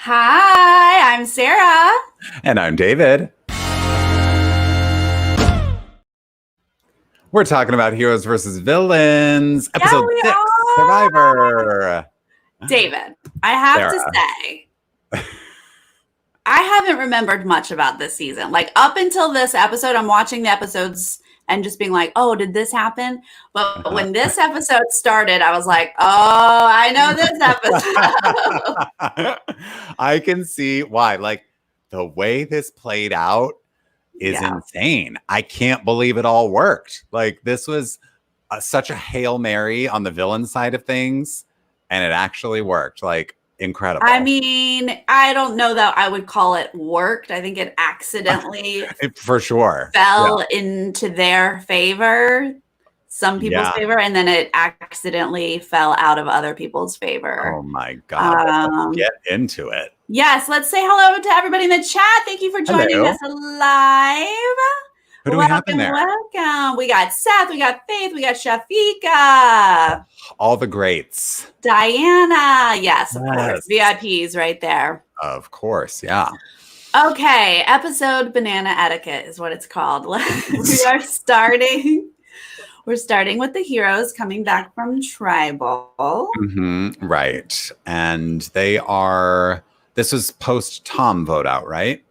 Hi, I'm Sarah. And I'm David. We're talking about heroes versus villains, Yeah, episode we 6, are. Survivor. David, I have to Sarah. say, I haven't remembered much about this season. Like, up until this episode, I'm watching the episodes and just being like, oh, did this happen? But when this episode started, I was like, oh, I know this episode. I can see why. Like, the way this played out is Yeah. insane. I can't believe it all worked. Like, this was such a Hail Mary on the villain side of things, and it actually worked. Like, incredible. I mean, I don't know that I would call it worked. I think it accidentally For sure fell into their favor, some people's favor, and then it accidentally fell out of other people's favor. Oh my God. Let's get into it. Yes, let's say hello to everybody in the chat. Thank you for joining us live. Who do we have in there? Welcome. We got Seth, we got Faith, we got Shafika. All the greats. Diana. Yes, of course. VIPs right there. Of course, yeah. Okay, episode Banana Etiquette is what it's called. We are starting. We're starting with the heroes coming back from tribal. Right. And they are, this was post Tom vote out, right?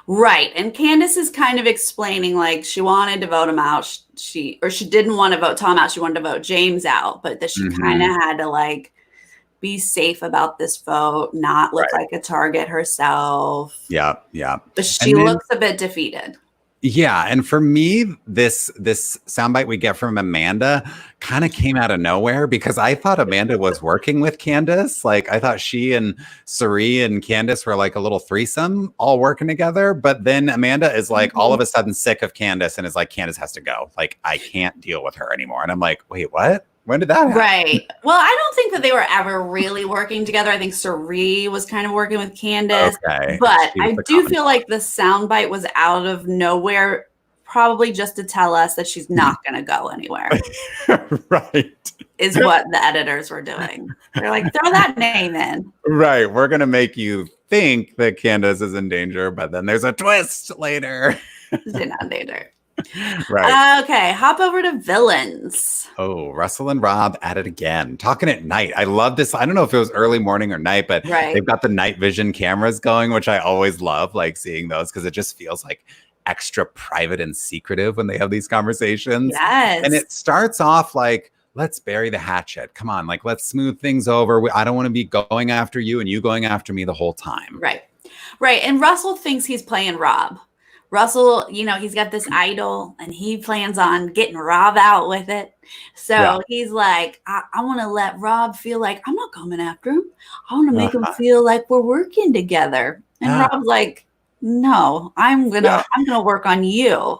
Right. And Candace is kind of explaining, like, she wanted to vote him out. She didn't want to vote Tom out. She wanted to vote James out, but that she kind of had to, like, be safe about this vote, not look like a target herself. Yeah. But she looks a bit defeated. Yeah, and for me, this soundbite we get from Amanda kind of came out of nowhere because I thought Amanda was working with Candace. Like, I thought she and Sari and Candace were like a little threesome all working together. But then Amanda is like all of a sudden sick of Candace and is like, Candace has to go. Like, I can't deal with her anymore. And I'm like, wait, what? When did that happen? Right. Well, I don't think that they were ever really working together. I think Sari was kind of working with Candace. Okay. But I do feel like the soundbite was out of nowhere, probably just to tell us that she's not going to go anywhere. Right. Is what the editors were doing. They're like, throw that name in. Right. We're going to make you think that Candace is in danger, but then there's a twist later. She's not in danger. Right. Okay, hop over to villains. Oh, Russell and Rob at it again, talking at night. I love this. I don't know if it was early morning or night, but they've got the night vision cameras going, which I always love, like seeing those because it just feels like extra private and secretive when they have these conversations. Yes. And it starts off like, let's bury the hatchet. Come on, like, let's smooth things over. I don't want to be going after you and you going after me the whole time. Right. And Russell thinks he's playing Rob. Russell, he's got this idol and he plans on getting Rob out with it. So he's like, I want to let Rob feel like I'm not coming after him. I want to make him feel like we're working together. And Rob's like, no, I'm gonna work on you.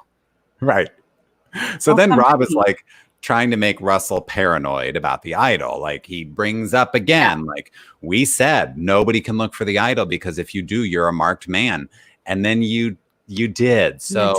Right. So then Rob is like trying to make Russell paranoid about the idol. Like, he brings up again, like, we said nobody can look for the idol because if you do, you're a marked man. And then you did. So,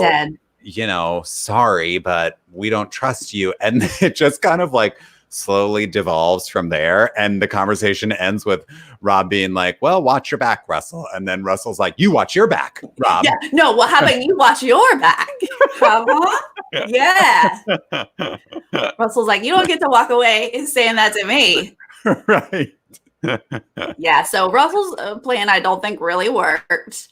sorry, but we don't trust you. And it just kind of like slowly devolves from there. And the conversation ends with Rob being like, well, watch your back, Russell. And then Russell's like, you watch your back, Rob. Yeah. No, well, how about you watch your back? Come on. Yeah. Russell's like, you don't get to walk away saying that to me. Right. Yeah, so Russell's plan I don't think really worked.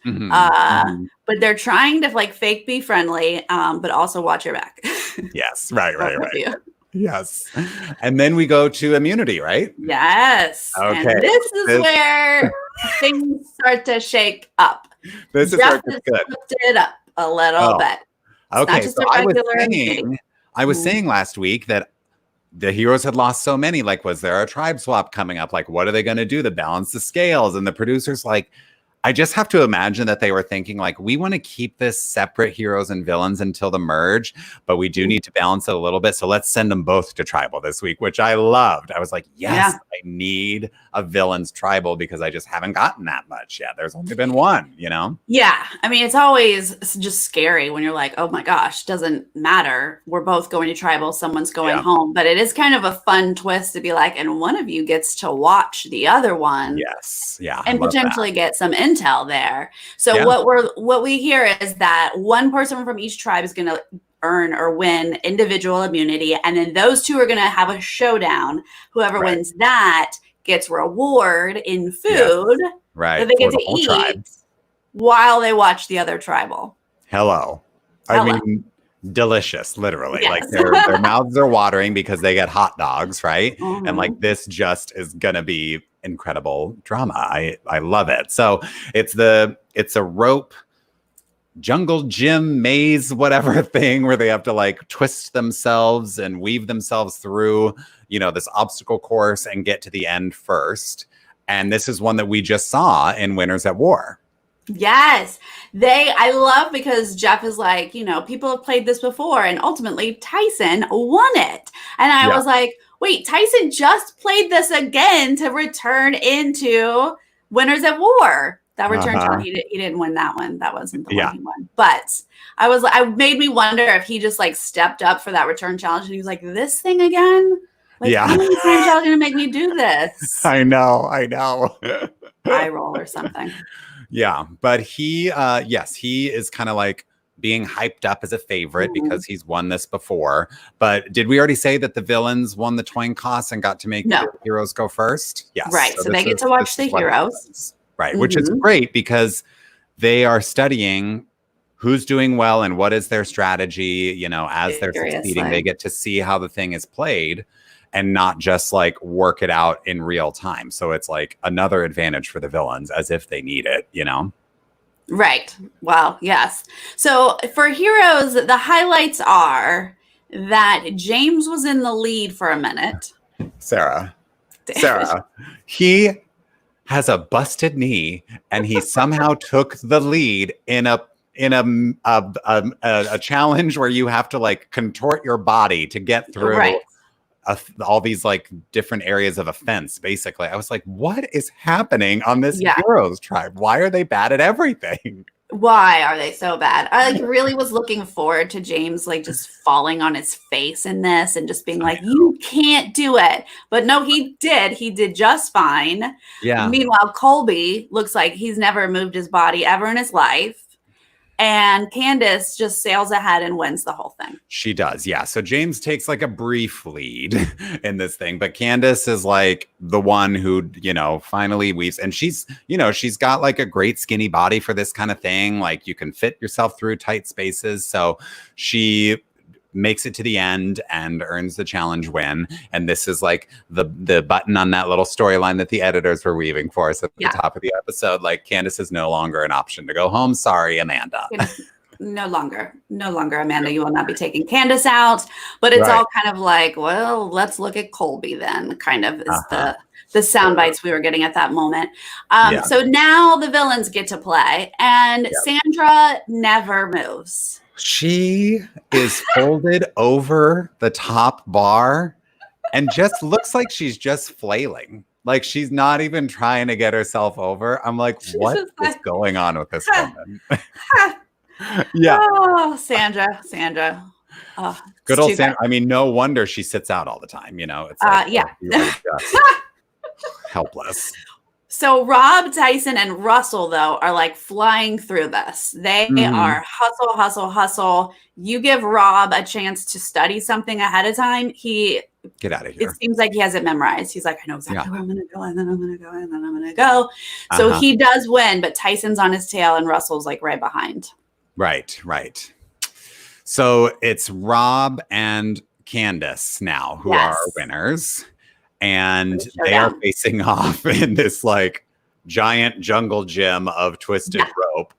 But they're trying to like fake be friendly, but also watch your back. Yes, right. Yes. And then we go to immunity, right? Yes. Okay. And this is where things start to shake up. This is where it's good. It up a little bit. Okay, so I was saying last week that the heroes had lost so many. Like, was there a tribe swap coming up? Like, what are they going to do to balance the scales? And the producer's like, I just have to imagine that they were thinking like, we want to keep this separate heroes and villains until the merge, but we do need to balance it a little bit. So let's send them both to tribal this week, which I loved. I was like, yes, I need a villains tribal because I just haven't gotten that much yet. There's only been one, you know? Yeah. I mean, it's always just scary when you're like, oh my gosh, doesn't matter. We're both going to tribal. Someone's going home. But it is kind of a fun twist to be like, and one of you gets to watch the other one. Yes. Yeah. And potentially get some intel there. So what we hear is that one person from each tribe is going to earn or win individual immunity, and then those two are going to have a showdown. Whoever wins that gets reward in food that they get to eat while they watch the other tribal. I mean, delicious, literally. Like their mouths are watering because they get hot dogs, right? And like this just is going to be incredible drama. I love it. So it's a rope jungle gym maze whatever thing where they have to like twist themselves and weave themselves through, you know, this obstacle course and get to the end first. And this is one that we just saw in Winners at War. Yes, I love because Jeff is like, you know, people have played this before and ultimately Tyson won it. And I was like, wait, Tyson just played this again to return into Winners at War. That return challenge, he didn't win that one. That wasn't the one he won. But I made me wonder if he just like stepped up for that return challenge and he was like, this thing again? Like, how many times y'all gonna make me do this? I know. Eye roll or something. Yeah, but he is kind of like being hyped up as a favorite because he's won this before. But did we already say that the villains won the coin toss and got to make the heroes go first? Yes. Right. So they get to watch the heroes. Right. Which is great because they are studying who's doing well and what is their strategy. You know, as they're succeeding, they get to see how the thing is played and not just like work it out in real time. So it's like another advantage for the villains as if they need it, you know? Right. Well, yes. So for heroes, the highlights are that James was in the lead for a minute. Sarah, he has a busted knee and he somehow took the lead in a challenge where you have to like contort your body to get through all these like different areas of a fence. Basically, I was like, what is happening on this heroes tribe? Why are they bad at everything? Why are they so bad? I like really was looking forward to James like just falling on his face in this and just being like, you can't do it. But no, he did. He did just fine. Yeah. Meanwhile, Colby looks like he's never moved his body ever in his life. And Candace just sails ahead and wins the whole thing. She does, yeah. So James takes like a brief lead in this thing, but Candace is like the one who, you know, finally weaves. And she's, you know, she's got like a great skinny body for this kind of thing. Like you can fit yourself through tight spaces. So she makes it to the end and earns the challenge win. And this is like the button on that little storyline that the editors were weaving for us at the top of the episode. Like Candace is no longer an option to go home. Sorry, Amanda. No longer, Amanda. You will not be taking Candace out. But it's all kind of like, well, let's look at Colby then. Kind of is the sound bites we were getting at that moment. So now the villains get to play, and Sandra never moves. She is folded over the top bar and just looks like she's just flailing. Like she's not even trying to get herself over. I'm like, what is going on with this woman? Oh, Sandra. Oh, good old Sandra. I mean, no wonder she sits out all the time. You know, it's like, just helpless. So Rob, Tyson, and Russell, though, are like flying through this. They are hustle. You give Rob a chance to study something ahead of time. Get out of here. It seems like he has it memorized. He's like, I know exactly where I'm going to go, and then I'm going to go, and then I'm going to go. So he does win, but Tyson's on his tail, and Russell's like right behind. Right. So it's Rob and Candace now who are winners. And they are facing off in this like giant jungle gym of twisted rope.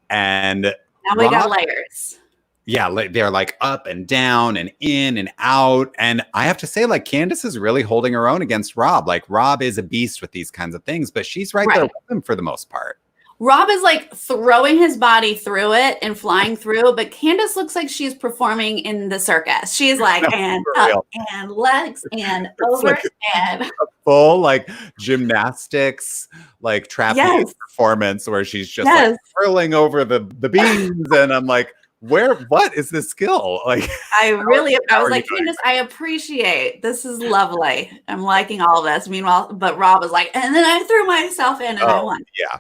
And now we got layers. Yeah, they're like up and down and in and out. And I have to say, like, Candace is really holding her own against Rob. Like, Rob is a beast with these kinds of things, but she's right there with him for the most part. Rob is like throwing his body through it and flying through, but Candace looks like she's performing in the circus. She's like, No, and for up real. and legs and It's over like and full like gymnastics, like trapeze yes, performance where she's just like yes. twirling over the beams, and I'm like, what is this skill? Like, I how was are you like, doing Candace, I appreciate this is lovely. I'm liking all this. Meanwhile, but Rob was like, and then I threw myself in and I Oh, won. yeah.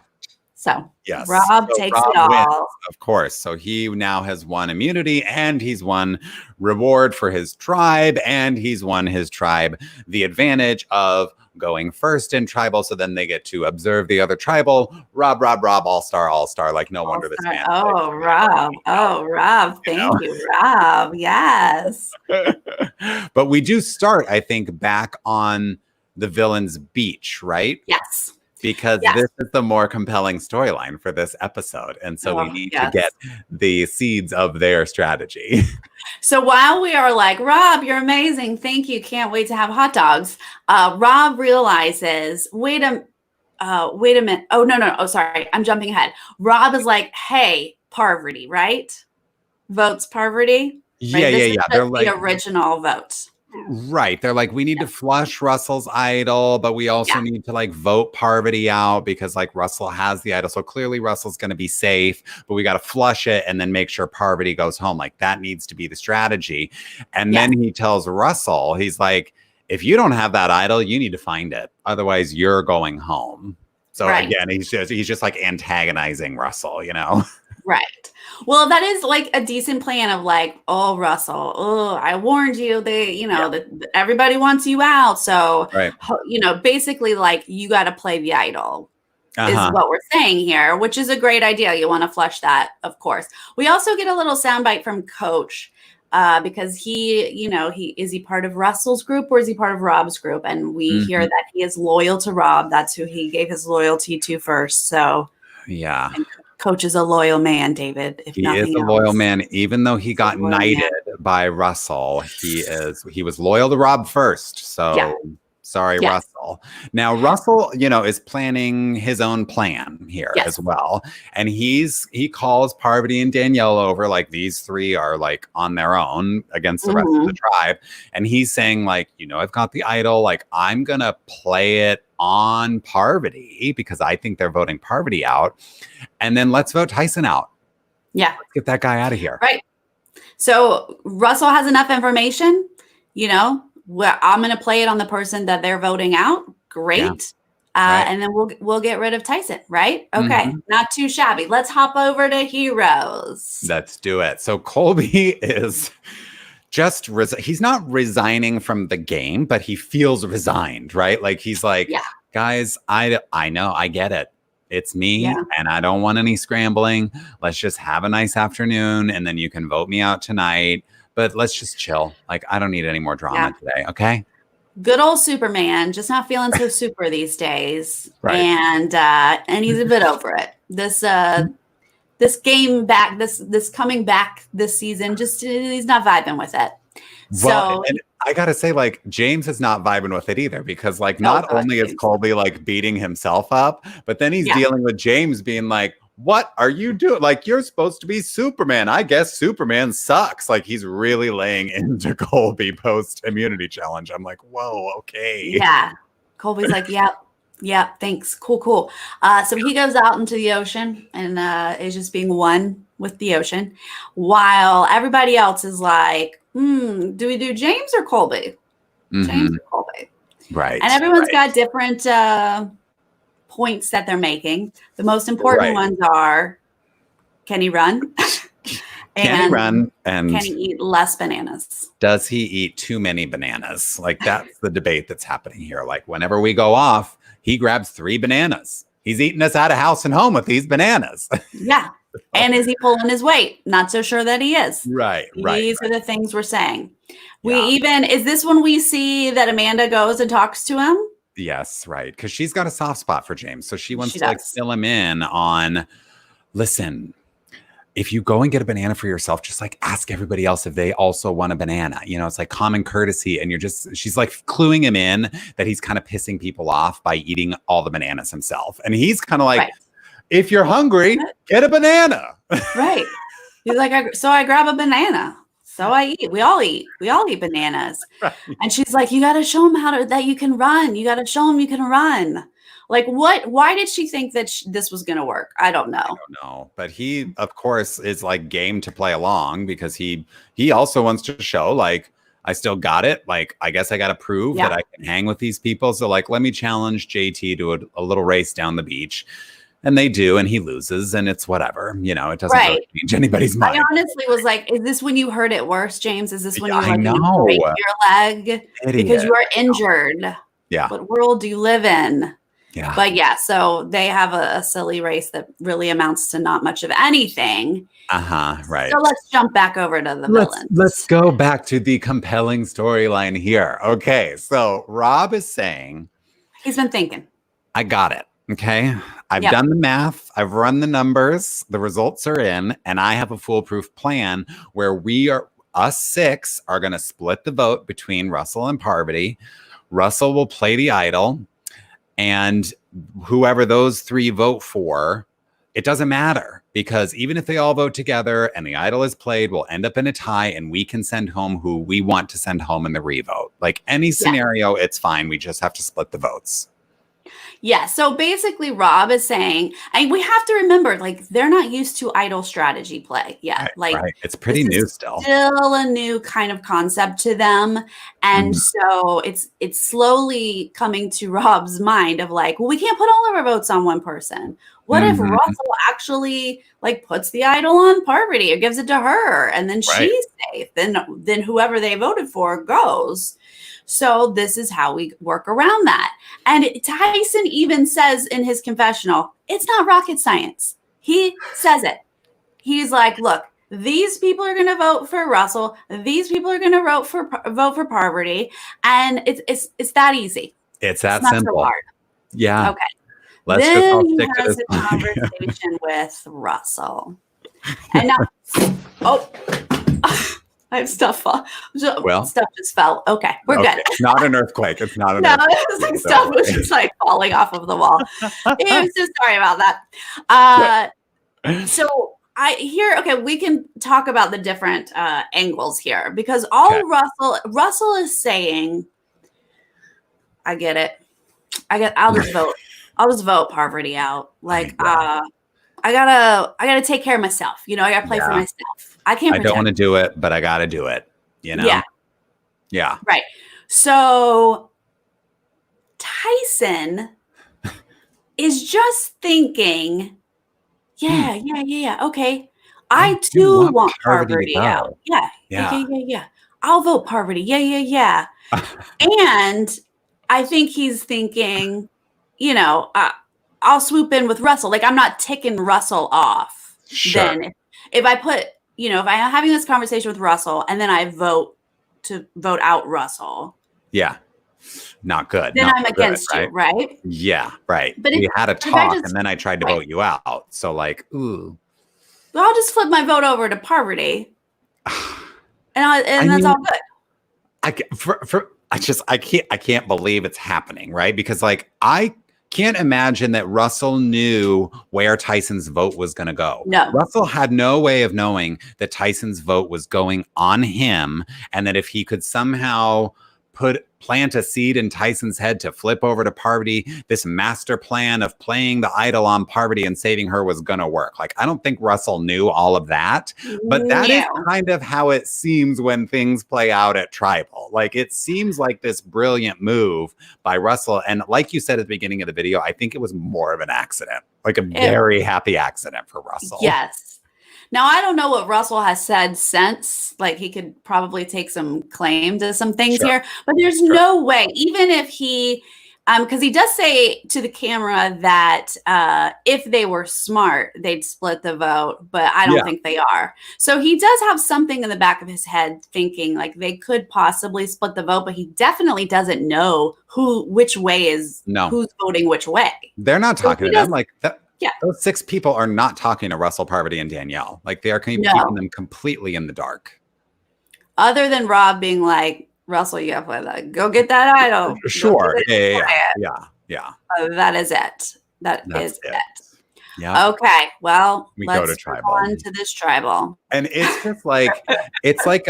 So Yes. Rob So takes Rob it wins, all. of course. So he now has won immunity and he's won reward for his tribe, and he's won his tribe the advantage of going first in tribal. So then they get to observe the other tribal. Rob, all star. Like, no wonder this man. Oh, Rob. Oh, Rob. Thank you, Rob. Yes. But we do start, I think, back on the villain's beach, right? Yes. Because this is the more compelling storyline for this episode. And so we need to get the seeds of their strategy. So while we are like, Rob, you're amazing. Thank you. Can't wait to have hot dogs. Rob realizes, wait a minute. Oh, no. Oh, sorry. I'm jumping ahead. Rob is like, hey, Parvati, right? Votes Parvati. Yeah, right? yeah. They're the original vote. Right. They're like, we need to flush Russell's idol, but we also need to like vote Parvati out because like Russell has the idol. So clearly Russell's going to be safe, but we got to flush it and then make sure Parvati goes home. Like that needs to be the strategy. And then he tells Russell, he's like, if you don't have that idol, you need to find it. Otherwise you're going home. So again, he's just like antagonizing Russell, you know? Right. Well, that is like a decent plan of like, oh, Russell, oh, I warned you. Everybody wants you out. So, basically like you got to play the idol is what we're saying here, which is a great idea. You want to flush that, of course. We also get a little soundbite from Coach because is he part of Russell's group or is he part of Rob's group? And we hear that he is loyal to Rob. That's who he gave his loyalty to first. So, yeah. Coach is a loyal man, David. If he is a loyal man, even though he got knighted by Russell. He was loyal to Rob first. So sorry, Russell. Now Russell, is planning his own plan here as well. And he calls Parvati and Danielle over, like these three are like on their own against the rest of the tribe. And he's saying, like, I've got the idol, like I'm gonna play it on Parvati because I think they're voting Parvati out. And then let's vote Tyson out. Yeah. Let's get that guy out of here. Right. So Russell has enough information, I'm going to play it on the person that they're voting out. Great. Yeah. And then we'll get rid of Tyson, right? Okay. Not too shabby. Let's hop over to heroes. Let's do it. So Colby is just he's not resigning from the game, but he feels resigned, right? Like he's like, guys, I know, I get it. It's me and I don't want any scrambling. Let's just have a nice afternoon and then you can vote me out tonight. But let's just chill. Like, I don't need any more drama today. Okay. Good old Superman, just not feeling so super these days. Right. And he's a bit over it. This game back, this coming back this season, just he's not vibing with it. Well, and I gotta say, like, James is not vibing with it either, because like not only is Colby like beating himself up, but then he's dealing with James being like, what are you doing? Like, you're supposed to be Superman. I guess Superman sucks. Like, he's really laying into Colby post immunity challenge. I'm like, whoa, okay. Yeah. Colby's like, yeah, thanks. Cool. So he goes out into the ocean and is just being one with the ocean, while everybody else is like, do we do James or Colby? James or Colby? Right. And everyone's got different points that they're making. The most important ones are, can he run? Can he run? And can he eat less bananas? Does he eat too many bananas? Like, that's the debate that's happening here. Like, whenever we go off, he grabs 3 bananas. He's eating us out of house and home with these bananas. Yeah. And is he pulling his weight? Not so sure that he is. Right. These are the things we're saying. Is this when we see that Amanda goes and talks to him? Yes, right. Because she's got a soft spot for James. So she wants to like fill him in on, listen, if you go and get a banana for yourself, just like ask everybody else if they also want a banana. It's like common courtesy. And she's like cluing him in that he's kind of pissing people off by eating all the bananas himself. And he's kind of like, If you're hungry, get a banana. Right. He's like, so I grab a banana. So I eat. We all eat. We all eat bananas. Right. And she's like, you got to show him that you can run. You got to show him you can run. Like what? Why did she think that this was going to work? I don't know. I don't know. But he, of course, is like game to play along because he also wants to show like, I still got it. Like, I guess I got to prove that I can hang with these people. So like, let me challenge JT to a little race down the beach. And they do, and he loses, and it's whatever. You know, it doesn't really change anybody's mind. I honestly was like, is this when you hurt it worse, James? Is this when you break your leg because you are injured? Yeah. What world do you live in? Yeah. But yeah, so they have a silly race that really amounts to not much of anything. Right. So let's jump back over to the villains. Let's go back to the compelling storyline here. Okay, so Rob is saying... He's been thinking. I got it. Okay. I've done the math. I've run the numbers. The results are in. And I have a foolproof plan where us 6 are going to split the vote between Russell and Parvati. Russell will play the idol. And whoever those 3 vote for, it doesn't matter. Because even if they all vote together and the idol is played, we'll end up in a tie and we can send home who we want to send home in the revote. Like any scenario, it's fine. We just have to split the votes. Yeah, so basically Rob is saying, and we have to remember, like, they're not used to idol strategy play yet. It's pretty new still. Still a new kind of concept to them. And so it's slowly coming to Rob's mind of like, well, we can't put all of our votes on one person. What if Russell actually like puts the idol on Parvati or gives it to her and then she's safe? Then whoever they voted for goes. So this is how we work around that. And Tyson even says in his confessional, it's not rocket science. He says it. He's like, look, these people are going to vote for Russell. These people are going to vote for Parvati. And it's that easy. It's that simple. So hard. Yeah. Okay. Let's then just all he stick has to a conversation with Russell. And now, I have stuff. Stuff just fell. Okay, we're good. It's not an earthquake. It's not an earthquake. It was like stuff was just like falling off of the wall. I'm so sorry about that. So we can talk about the different angles here because Russell is saying, I get it. I'll just vote Parvati out. Like, I gotta take care of myself. You know, I gotta play for myself. I don't want to do it, but I gotta do it. You know? Yeah. Right. So Tyson is just thinking, okay. I too want Parvati out. Yeah. I'll vote Parvati. Yeah. And I think he's thinking, you know, I'll swoop in with Russell. Like I'm not ticking Russell off. Sure. Then if I put, you know, if I'm having this conversation with Russell and then I vote out Russell. Yeah. Not good. Then I'm against you, right? Yeah, right. But we had a talk and then I tried to vote you out. So like, ooh. Well, I'll just flip my vote over to Parvati. and that's all good. I can't believe it's happening, right? Because like I can't imagine that Russell knew where Tyson's vote was going to go. No. Russell had no way of knowing that Tyson's vote was going on him and that if he could somehow plant a seed in Tyson's head to flip over to Parvati, this master plan of playing the idol on Parvati and saving her was going to work. Like, I don't think Russell knew all of that, but that is kind of how it seems when things play out at Tribal. Like, it seems like this brilliant move by Russell. And like you said at the beginning of the video, I think it was more of an accident, like a very happy accident for Russell. Yes. Now, I don't know what Russell has said since. Like, he could probably take some claim to some things here. But there's no way, even if he, because he does say to the camera that if they were smart, they'd split the vote. But I don't think they are. So he does have something in the back of his head thinking, like, they could possibly split the vote. But he definitely doesn't know which way is, who's voting which way. They're not talking to them like that. Yeah. Those 6 people are not talking to Russell, Parvati, and Danielle. Like, they are keeping them completely in the dark. Other than Rob being like, Russell, you have to go get that idol. Sure. Yeah. That is it. That's it. Yeah. Okay. Well, We go to let's move tribal. on to this tribal. And it's just like, it's like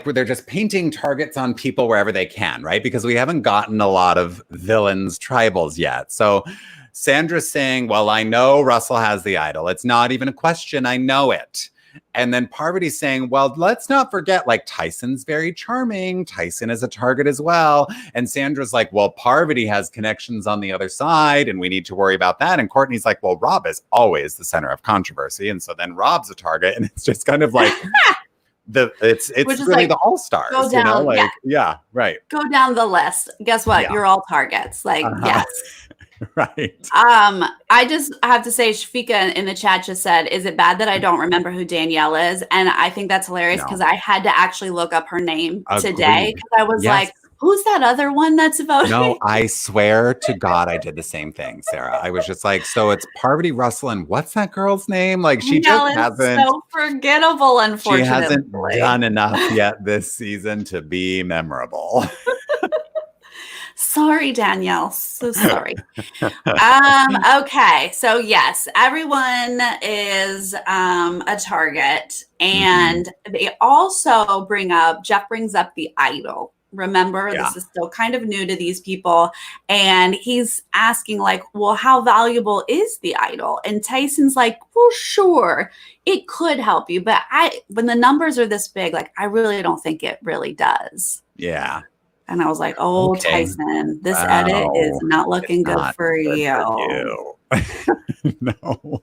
where they're just painting targets on people wherever they can, right? Because we haven't gotten a lot of villains tribals yet. So Sandra's saying, well, I know Russell has the idol. It's not even a question. I know it. And then Parvati's saying, well, let's not forget, like, Tyson's very charming. Tyson is a target as well. And Sandra's like, well, Parvati has connections on the other side, and we need to worry about that. And Courtney's like, well, Rob is always the center of controversy. And so then Rob's a target. And it's just kind of like, it's really like the all-stars. Go down, you know? Like, yeah, right. Go down the list. Guess what? Yeah. You're all targets. Like, yes. Right. I just have to say, Shafika in the chat just said, is it bad that I don't remember who Danielle is? And I think that's hilarious because I had to actually look up her name today because I was like, who's that other one that's voting? No, I swear to God, I did the same thing, Sarah. I was just like, so it's Parvati Russell, and what's that girl's name? Like, she just hasn't. So forgettable, unfortunately. She hasn't done enough yet this season to be memorable. Sorry, Danielle. So sorry. Okay. So yes, everyone is a target. And they also Jeff brings up the idol. Remember, this is still kind of new to these people. And he's asking like, well, how valuable is the idol? And Tyson's like, well, sure, it could help you. But when the numbers are this big, like, I really don't think it really does. Yeah. And I was like, oh, okay. Tyson, this edit is not looking good for you. No.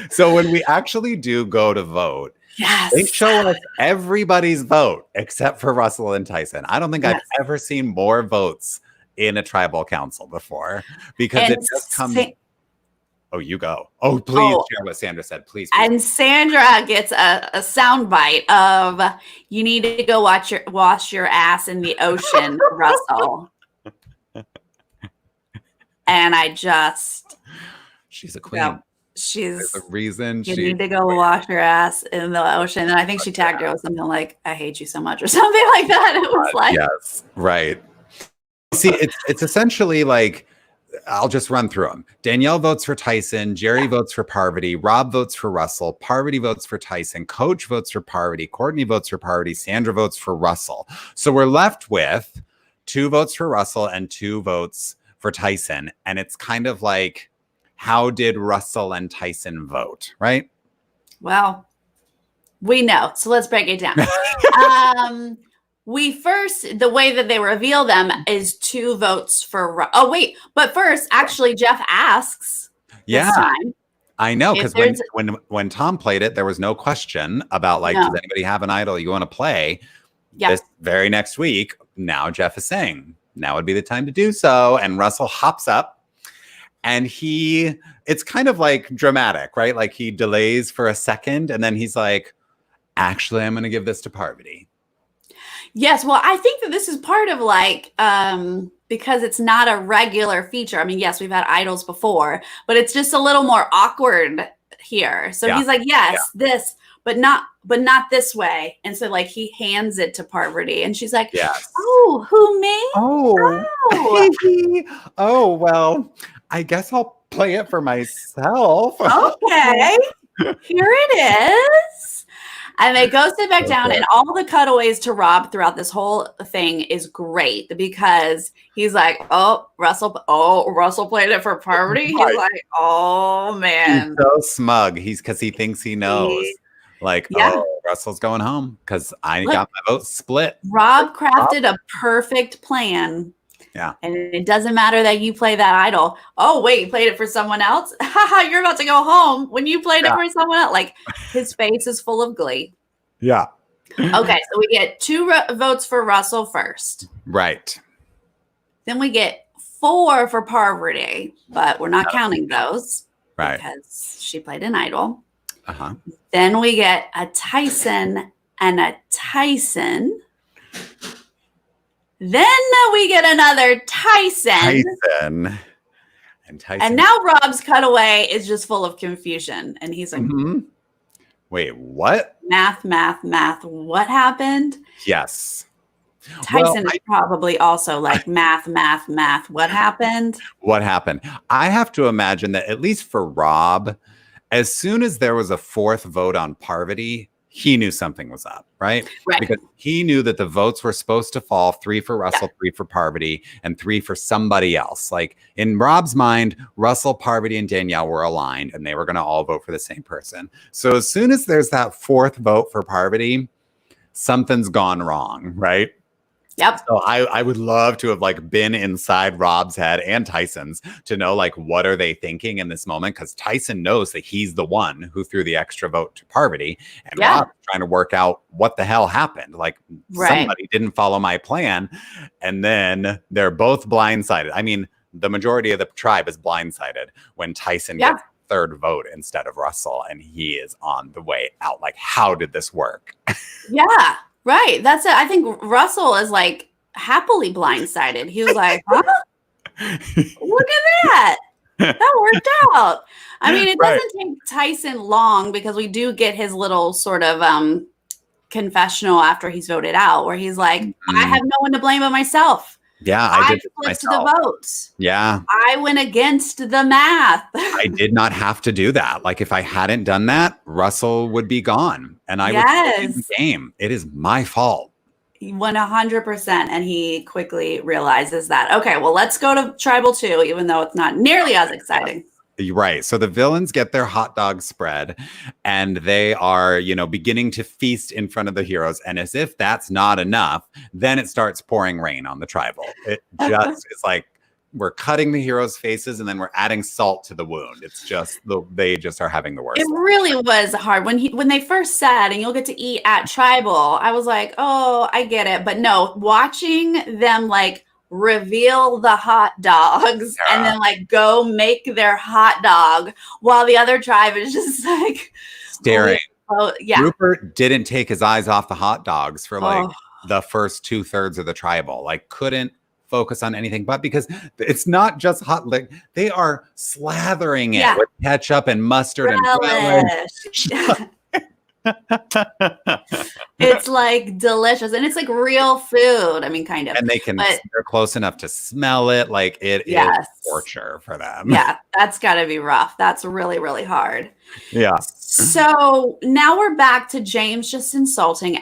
So when we actually do go to vote, they show us everybody's vote except for Russell and Tyson. I don't think I've ever seen more votes in a tribal council before because it just comes. Oh, you go. Oh, please share what Sandra said, please. And Sandra gets a soundbite of, you need to go wash your ass in the ocean, Russell. And she's a queen. She's the reason you need to go wash your ass in the ocean. And I think she tagged her with something like, I hate you so much or something like that. It was like, yes, right. See, it's essentially like, I'll just run through them. Danielle votes for Tyson. Jerry votes for Parvati. Rob votes for Russell. Parvati votes for Tyson. Coach votes for Parvati. Courtney votes for Parvati. Sandra votes for Russell. So we're left with 2 votes for Russell and 2 votes for Tyson. And it's kind of like, how did Russell and Tyson vote, right? Well, we know. So let's break it down. The way that they reveal them is 2 votes for. Oh, wait. But first, actually, Jeff asks. Yeah. This time, I know. Because when Tom played it, there was no question about like, does anybody have an idol you want to play? Yeah. This very next week, now Jeff is saying, now would be the time to do so. And Russell hops up. And it's kind of like dramatic, right? Like he delays for a second and then he's like, actually, I'm going to give this to Parvati. Yes. Well, I think that this is part of like, because it's not a regular feature. I mean, yes, we've had idols before, but it's just a little more awkward here. So he's like, this, but not this way. And so like he hands it to Parvati and she's like, oh, who, me? Oh, well, I guess I'll play it for myself. Okay. Here it is. And they go sit back down, and all the cutaways to Rob throughout this whole thing is great because he's like, Russell played it for Parvati. He's like, oh man. He's so smug. Because he thinks he knows. Russell's going home because I got my vote split. Rob crafted a perfect plan. Yeah. And it doesn't matter that you play that idol. Oh, wait, you played it for someone else? Haha, you're about to go home when you played it for someone else. Like, his face is full of glee. Yeah. Okay, so we get 2 votes for Russell first. Right. Then we get 4 for Parvati, but we're not counting those. Right. Because she played an idol. Uh-huh. Then we get a Tyson and a Tyson. Then we get another Tyson. And now Rob's cutaway is just full of confusion. And he's like, wait, what? Math. What happened? Yes. Tyson is probably also like math. What happened? What happened? I have to imagine that at least for Rob, as soon as there was a fourth vote on Parvati, he knew something was up, right? Because he knew that the votes were supposed to fall 3 for Russell, 3 for Parvati, and 3 for somebody else. Like in Rob's mind, Russell, Parvati, and Danielle were aligned, and they were going to all vote for the same person. So as soon as there's that fourth vote for Parvati, something's gone wrong, right? Yep. So I would love to have like been inside Rob's head and Tyson's to know like what are they thinking in this moment, because Tyson knows that he's the one who threw the extra vote to Parvati, and Rob's trying to work out what the hell happened. Like somebody didn't follow my plan, and then they're both blindsided. I mean, the majority of the tribe is blindsided when Tyson gets third vote instead of Russell, and he is on the way out. Like, how did this work? Yeah. Right. That's it. I think Russell is like happily blindsided. He was like, huh? Look at that. That worked out. I mean, it doesn't take Tyson long, because we do get his little sort of confessional after he's voted out, where he's like, I have no one to blame but myself. Yeah, I flipped the votes. Yeah. I went against the math. I did not have to do that. Like, if I hadn't done that, Russell would be gone, and I would win the game. It is my fault. 100%. And he quickly realizes that. Okay, well, let's go to Tribal 2, even though it's not nearly as exciting. Right. So the villains get their hot dog spread, and they are, beginning to feast in front of the heroes. And as if that's not enough, then it starts pouring rain on the tribal. It just is like we're cutting the heroes' faces, and then we're adding salt to the wound. It's just they just are having the worst. It really was hard when they first said, and you'll get to eat at Tribal. I was like, oh, I get it. But no, watching them like reveal the hot dogs and then like go make their hot dog while the other tribe is just like staring. Oh, yeah. Rupert didn't take his eyes off the hot dogs for like the first 2/3 of the tribal. Like, couldn't focus on anything but, because it's not just hot, like they are slathering it with ketchup and mustard and relish. It's like delicious, and it's like real food. I mean, kind of. And they're close enough to smell it. Like it is torture for them. Yeah, that's got to be rough. That's really, really hard. Yeah. So now we're back to James just insulting,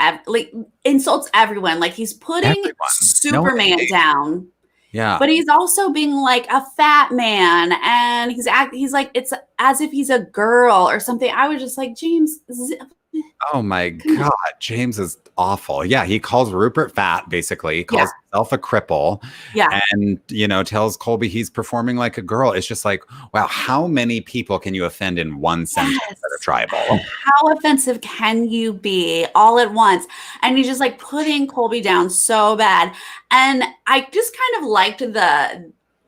insults everyone. Like he's putting Superman down. Yeah. But he's also being like a fat man, and he's like, it's as if he's a girl or something. I was just like, James. Oh my God, James is awful. Yeah, he calls Rupert fat, basically. He calls himself a cripple. Yeah. And, tells Colby he's performing like a girl. It's just like, wow, how many people can you offend in one sentence at a tribal? How offensive can you be all at once? And he's just like putting Colby down so bad. And I just kind of liked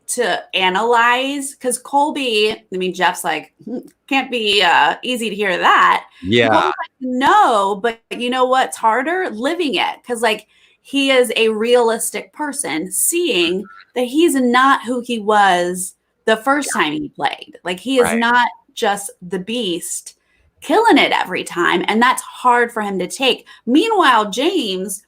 to analyze, because Colby, I mean, Jeff's like, can't be easy to hear that. Yeah. Like, no, but you know what's harder? Living it. Because like he is a realistic person, seeing that he's not who he was the first time he played. Like he is not just the beast killing it every time. And that's hard for him to take. Meanwhile, James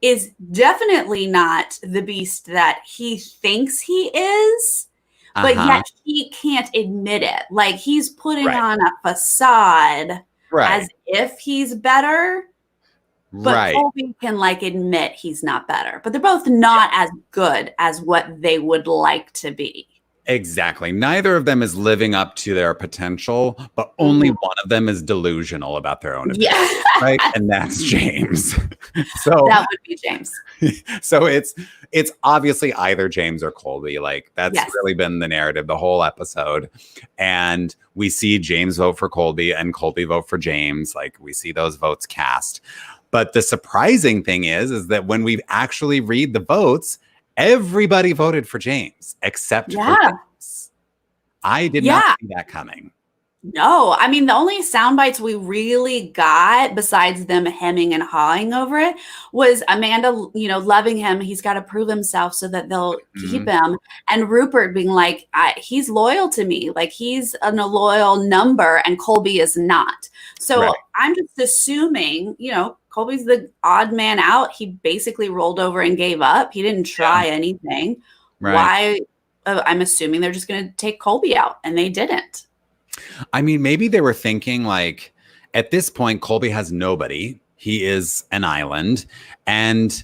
is definitely not the beast that he thinks he is, but yet he can't admit it. Like he's putting on a facade as if he's better, but Colby can like admit he's not better. But they're both not as good as what they would like to be. Exactly. Neither of them is living up to their potential, but only one of them is delusional about their own ability, right? And that's James. So that would be James. So it's obviously either James or Colby. Like that's really been the narrative the whole episode. And we see James vote for Colby and Colby vote for James. Like we see those votes cast. But the surprising thing is that when we actually read the votes, everybody voted for James except for James. I did not see that coming. No, I mean, the only sound bites we really got, besides them hemming and hawing over it, was Amanda, loving him. He's got to prove himself so that they'll keep him. And Rupert being like, he's loyal to me. Like, he's a loyal number, and Colby is not. So I'm just assuming, Colby's the odd man out. He basically rolled over and gave up. He didn't try anything. Why? I'm assuming they're just going to take Colby out, and they didn't. I mean, maybe they were thinking like, at this point, Colby has nobody. He is an island. And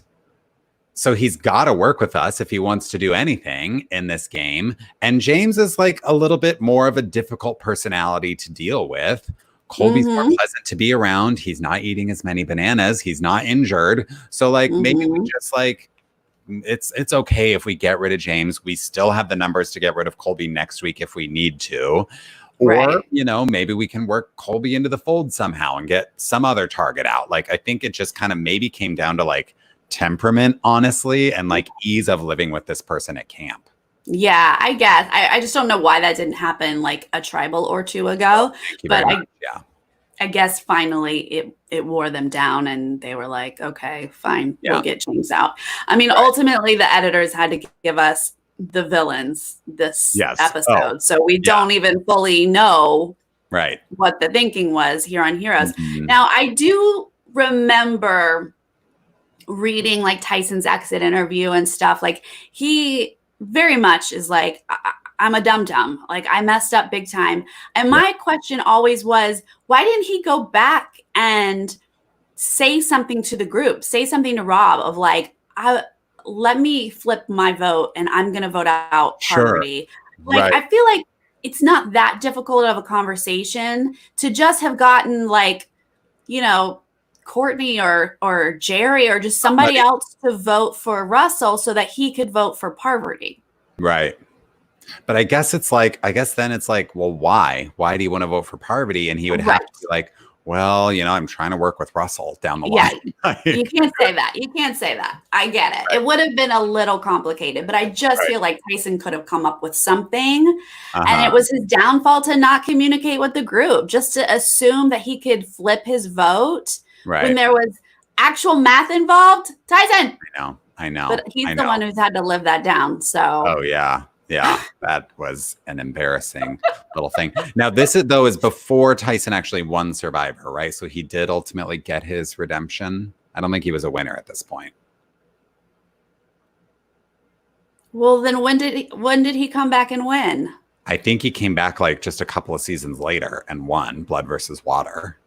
so he's got to work with us if he wants to do anything in this game. And James is like a little bit more of a difficult personality to deal with. Colby's more pleasant to be around. He's not eating as many bananas. He's not injured. So like, maybe we just like, it's okay if we get rid of James. We still have the numbers to get rid of Colby next week if we need to. Or, maybe we can work Colby into the fold somehow and get some other target out. Like, I think it just kind of maybe came down to like temperament, honestly, and like ease of living with this person at camp. Yeah, I guess. I just don't know why that didn't happen like a tribal or two ago. But I guess finally it wore them down and they were like, okay, fine, we'll get James out. I mean, ultimately the editors had to give us the villains this episode. So we don't even fully know what the thinking was here on Heroes. Now, I do remember reading like Tyson's exit interview and stuff. Like, he very much is like, I'm a dum-dum. Like, I messed up big time. And my question always was, why didn't he go back and say something to the group, say something to Rob of like, let me flip my vote and I'm going to vote out Parvati. Like, I feel like it's not that difficult of a conversation to just have gotten like, Courtney or Jerry or just somebody else to vote for Russell so that he could vote for Parvati. Right. But I guess then it's like, well, why? Why do you want to vote for Parvati? And he would have to be like, well, I'm trying to work with Russell down the line. You can't say that. You can't say that. I get it. It would have been a little complicated, but I just feel like Tyson could have come up with something. And it was his downfall to not communicate with the group, just to assume that he could flip his vote when there was actual math involved. Tyson. I know. But he's the one who's had to live that down. So. Oh, yeah. Yeah, that was an embarrassing little thing. Now, this is before Tyson actually won Survivor, right? So he did ultimately get his redemption. I don't think he was a winner at this point. Well, then when did he come back and win? I think he came back like just a couple of seasons later and won Blood versus Water.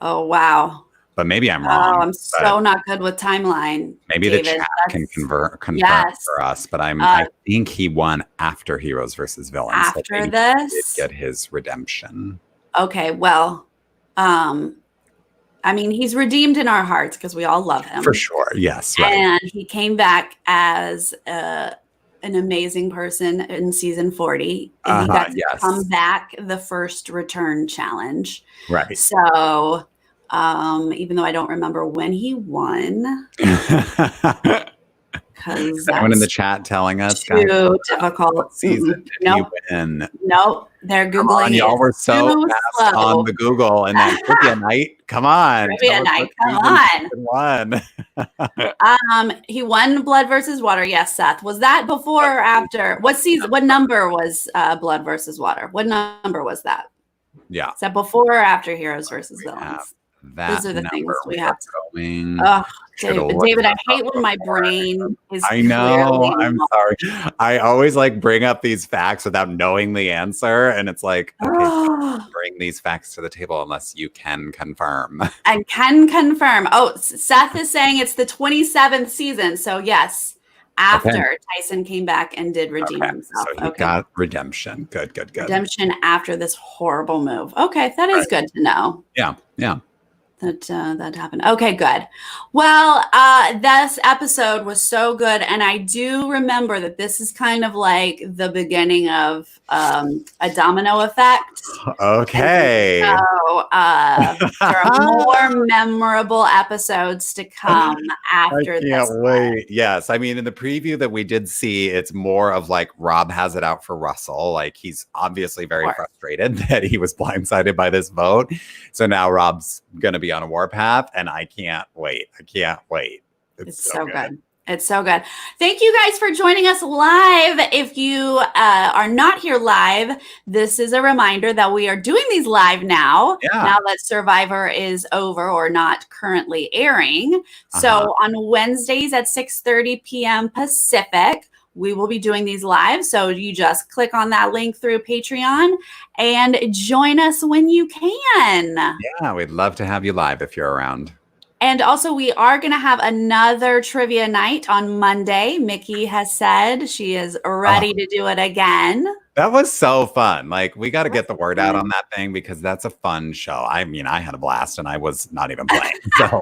Oh, wow. But maybe I'm wrong. Oh, I'm so not good with timeline. Maybe David. the chat can confirm for us. But I think he won after Heroes versus Villains. After this, he did get his redemption. Okay, well, I mean, he's redeemed in our hearts because we all love him for sure. Yes, and he came back as an amazing person in season 40, and he got to come back the first return challenge. Right. So. Even though I don't remember when he won, because anyone in the chat telling us too difficult. Season you win? Nope, they're googling. Y'all were so fast on the Google and that trivia night. Come on, trivia night. Come on. He won Blood versus Water. Yes, Seth. Was that before or after? What season? What number was Blood versus Water? What number was that? Yeah. Is that before or after Heroes versus Villains? Those are the things we have going. Oh, David, I hate when my brain is. I know. I'm sorry. I always like bring up these facts without knowing the answer, and it's like, okay, bring these facts to the table unless you can confirm. And can confirm. Oh, Seth is saying it's the 27th season. So yes, after Tyson came back and did redeem himself. So he got redemption. Good. Redemption after this horrible move. Okay, that is good to know. Yeah. that happened. Okay, good. Well, this episode was so good, and I do remember that this is kind of like the beginning of a domino effect. Okay. So there are more memorable episodes to come after I this. can't wait. Yes. I mean, in the preview that we did see, it's more of like Rob has it out for Russell. Like he's obviously very frustrated that he was blindsided by this vote. So now Rob's going to be on a warpath, and I can't wait. I can't wait. It's so good. It's so good. Thank you guys for joining us live. If you are not here live, this is a reminder that we are doing these live now. Yeah. Now that Survivor is over or not currently airing. So on Wednesdays at 6:30 p.m. Pacific, we will be doing these live. So you just click on that link through Patreon and join us when you can. Yeah, we'd love to have you live if you're around. And also, we are going to have another trivia night on Monday. Mickey has said she is ready to do it again. That was so fun. Like, we got to get the word out on that thing because that's a fun show. I mean, I had a blast and I was not even playing. So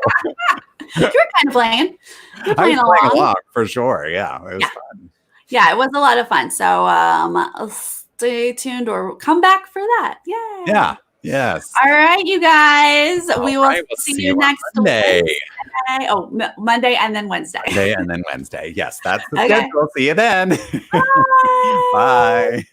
you were kind of playing. You're playing along for sure. Yeah, it was fun. Yeah, it was a lot of fun. So stay tuned or come back for that. Yay. Yeah. Yes. All right, you guys. We will see you next Monday. Wednesday. Oh, Monday and then Wednesday. Monday and then Wednesday. Yes, that's the schedule. See you then. Bye. Bye.